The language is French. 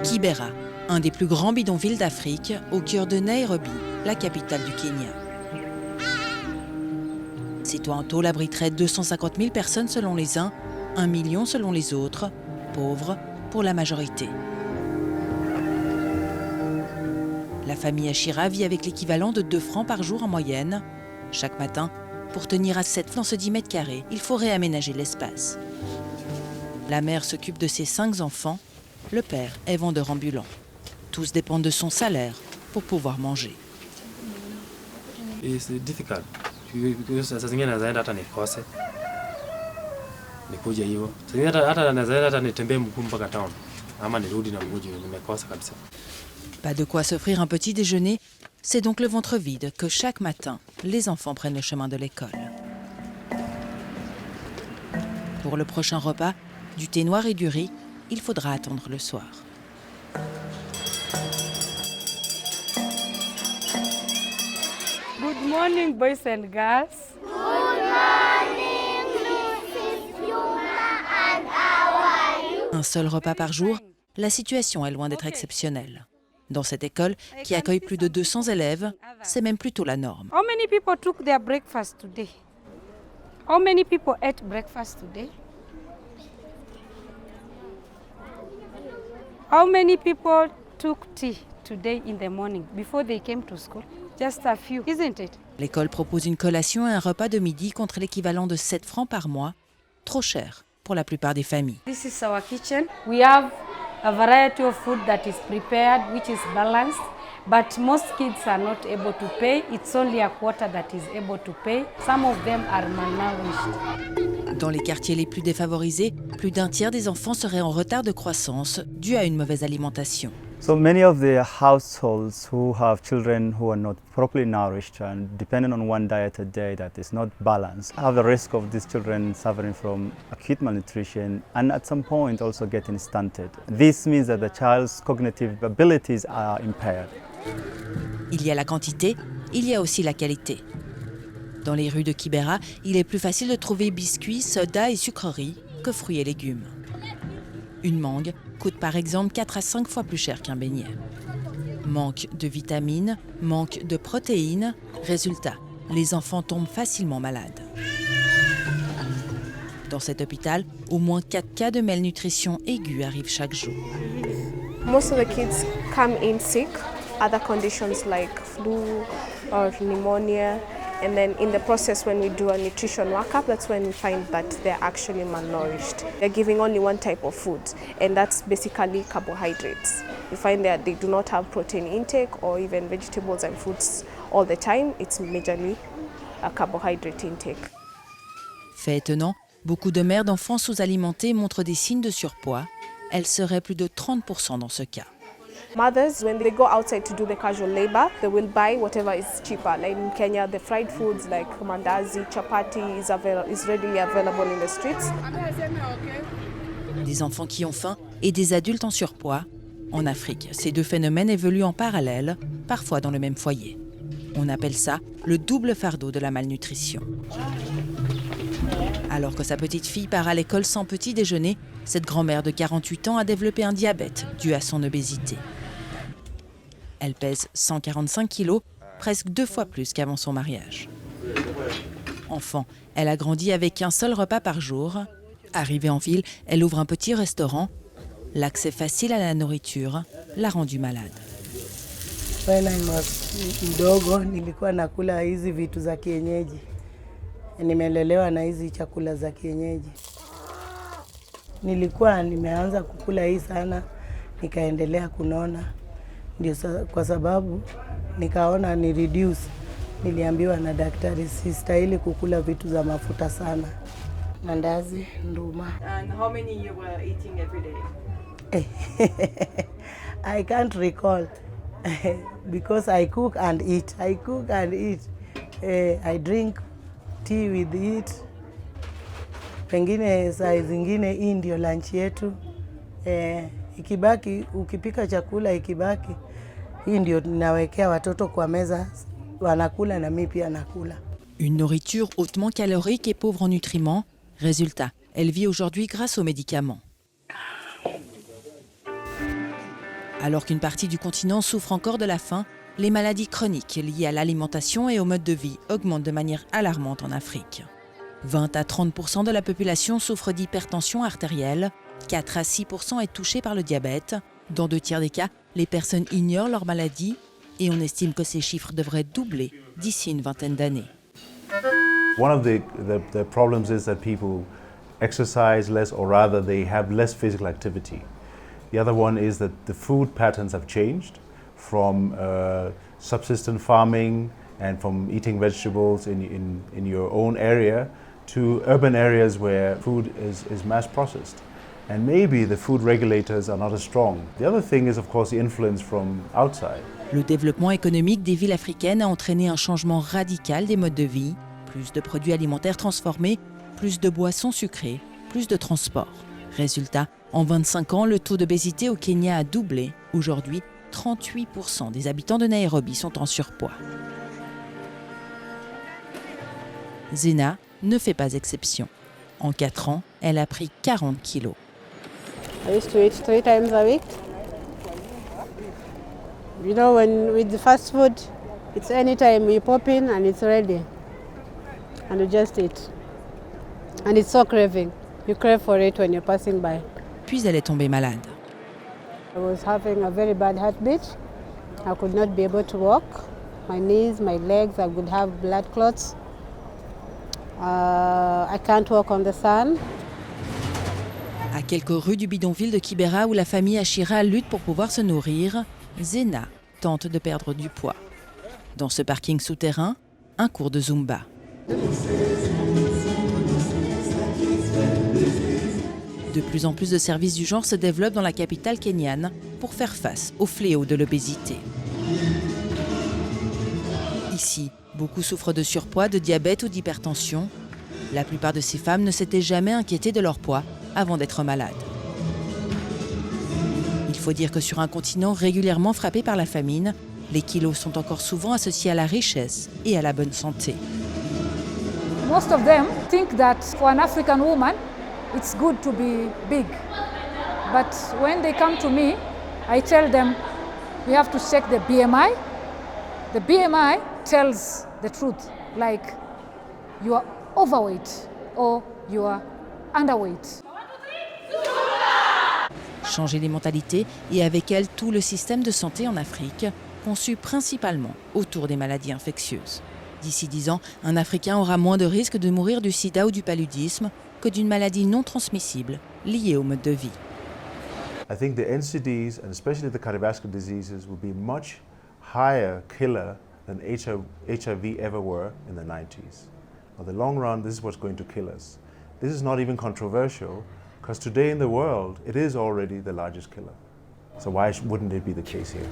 Kibera, un des plus grands bidonvilles d'Afrique, au cœur de Nairobi, la capitale du Kenya. Ces toits en tôle abriteraient 250 000 personnes selon les uns, 1 million selon les autres, pauvres pour la majorité. La famille Achira vit avec l'équivalent de 2 francs par jour en moyenne. Chaque matin, pour tenir à 7 dans ce 10 mètres carrés, il faut réaménager l'espace. La mère s'occupe de ses 5 enfants. Le père est vendeur ambulant. Tous dépendent de son salaire pour pouvoir manger. It's difficult because as zingine nazaenda hata nikose nikuja hiyo zingine hata nazaenda hata nitembee mguu mpaka town ama nirudi na mguu nimekosa kabisa. Pas de quoi s'offrir un petit déjeuner, c'est donc le ventre vide que chaque matin, les enfants prennent le chemin de l'école. Pour le prochain repas, du thé noir et du riz, il faudra attendre le soir. Good morning, boys and girls. Good morning, Mrs. Yuma, and how are you? Un seul repas par jour, la situation est loin d'être exceptionnelle. Dans cette école, qui accueille plus de 200 élèves, c'est même plutôt la norme. How many people took their breakfast today? How many people ate breakfast today? How many people took tea today in the morning before they came to school? Just a few, isn't it? L'école propose une collation et un repas de midi contre l'équivalent de 7 francs par mois, trop cher pour la plupart des familles. This is our kitchen. We have a variety of food that is prepared, which is balanced, but most kids are not able to pay. It's only a quarter that is able to pay. Some of them are malnourished. Dans les quartiers les plus défavorisés, plus d'un tiers des enfants seraient en retard de croissance dû à une mauvaise alimentation. So many of the households who have children who are not properly nourished and depending on one diet a day that is not balanced have the risk of these children suffering from acute malnutrition and at some point also getting stunted. This means that the child's cognitive abilities are impaired. Il y a la quantité, il y a aussi la qualité. Dans les rues de Kibera, il est plus facile de trouver biscuits, sodas et sucreries que fruits et légumes. Une mangue coûte par exemple 4 à 5 fois plus cher qu'un beignet. Manque de vitamines, manque de protéines. Résultat, les enfants tombent facilement malades. Dans cet hôpital, au moins 4 cas de malnutrition aiguë arrivent chaque jour. Most of the kids come in sick, other conditions like flu or pneumonia. And then in the process, when we do a nutrition workup, that's when we find that they're actually malnourished. They're giving only one type of food, and that's basically carbohydrates. You find that they do not have protein intake or even vegetables and fruits all the time. It's majorly a carbohydrate intake. Fait étonnant, beaucoup de mères d'enfants sous-alimentés montrent des signes de surpoids. Elles seraient plus de 30% dans ce cas. Mothers, when they go outside to do the casual labor, they will buy whatever is cheaper. Like in Kenya, the fried foods like mandazi, chapati is readily available in the streets. Des enfants qui ont faim et des adultes en surpoids. En Afrique, ces deux phénomènes évoluent en parallèle, parfois dans le même foyer. On appelle ça le double fardeau de la malnutrition. Alors que sa petite fille part à l'école sans petit déjeuner, cette grand-mère de 48 ans a développé un diabète dû à son obésité. Elle pèse 145 kilos, presque 2 fois plus qu'avant son mariage. Enfant, elle a grandi avec un seul repas par jour. Arrivée en ville, elle ouvre un petit restaurant. L'accès facile à la nourriture l'a rendue malade. When I was mdogo nilikuwa nakula hizi vitu za kienyeji. Nimelelewa na hizi chakula za kienyeji. Nilikuwa nimeanza kukula hii sana, nikaendelea kunona. Ndio kwa sababu nikaona ni reduce. Niliambiwa na daktari sistahili kukula vitu za mafuta sana. Mandazi, nduma. And how many you were eating every day? I can't recall because I cook and eat. I cook and eat. I drink tea with it. Pengine saa zingine hii ndio lunch yetu. Ikibaki, ukipika chakula ikibaki, hii ndio ninawekea watoto kwa meza, wanakula na mimi pia nakula. Une nourriture hautement calorique et pauvre en nutriments. Résultat, elle vit aujourd'hui grâce aux médicaments. Alors qu'une partie du continent souffre encore de la faim, les maladies chroniques liées à l'alimentation et au mode de vie augmentent de manière alarmante en Afrique. 20 à 30% de la population souffre d'hypertension artérielle, 4 à 6% est touchée par le diabète. Dans 2 tiers des cas, les personnes ignorent leur maladie et on estime que ces chiffres devraient doubler d'ici une vingtaine d'années. One of the problems is that people exercise less, or rather they have less physical activity. The other one is that the food patterns have changed from subsistence farming and from eating vegetables in your own area to urban areas where food is mass processed. And maybe the food regulators are not as strong. The other thing is, of course, the influence from outside. Le développement économique des villes africaines a entraîné un changement radical des modes de vie. Plus de produits alimentaires transformés, plus de boissons sucrées, plus de transports. Résultat, en 25 ans, le taux d'obésité au Kenya a doublé. Aujourd'hui, 38% des habitants de Nairobi sont en surpoids. Zena ne fait pas exception. En 4 ans, elle a pris 40 kilos. I used to eat 3 times a week. You know, when with the fast food, it's anytime you pop in and it's ready. And you just eat. And it's so craving. You crave for it when you're passing by. Puis elle est tombée malade. I was having a very bad heartbeat. I could not be able to walk. My knees, my legs, I would have blood clots. I can't walk on the sun. À quelques rues du bidonville de Kibera où la famille Achira lutte pour pouvoir se nourrir, Zena tente de perdre du poids. Dans ce parking souterrain, un cours de Zumba. De plus en plus de services du genre se développent dans la capitale kenyane pour faire face au fléau de l'obésité. Ici, beaucoup souffrent de surpoids, de diabète ou d'hypertension. La plupart de ces femmes ne s'étaient jamais inquiétées de leur poids avant d'être malades. Il faut dire que sur un continent régulièrement frappé par la famine, les kilos sont encore souvent associés à la richesse et à la bonne santé. Most of them think that for an African woman, it's good to be big. But when they come to me, I tell them, we have to check the BMI. The BMI tells the truth, like you are overweight or you are underweight. Changer les mentalités et avec elles tout le système de santé en Afrique, conçu principalement autour des maladies infectieuses. D'ici 10 ans, un Africain aura moins de risques de mourir du sida ou du paludisme que d'une maladie non transmissible liée au mode de vie. I think the NCDs, and especially the cardiovascular diseases, will be much higher killer than HIV ever were in the 90s. In the long run, this is what's going to kill us. This is not even controversial, because today in the world, it is already the largest killer. So why wouldn't it be the case here?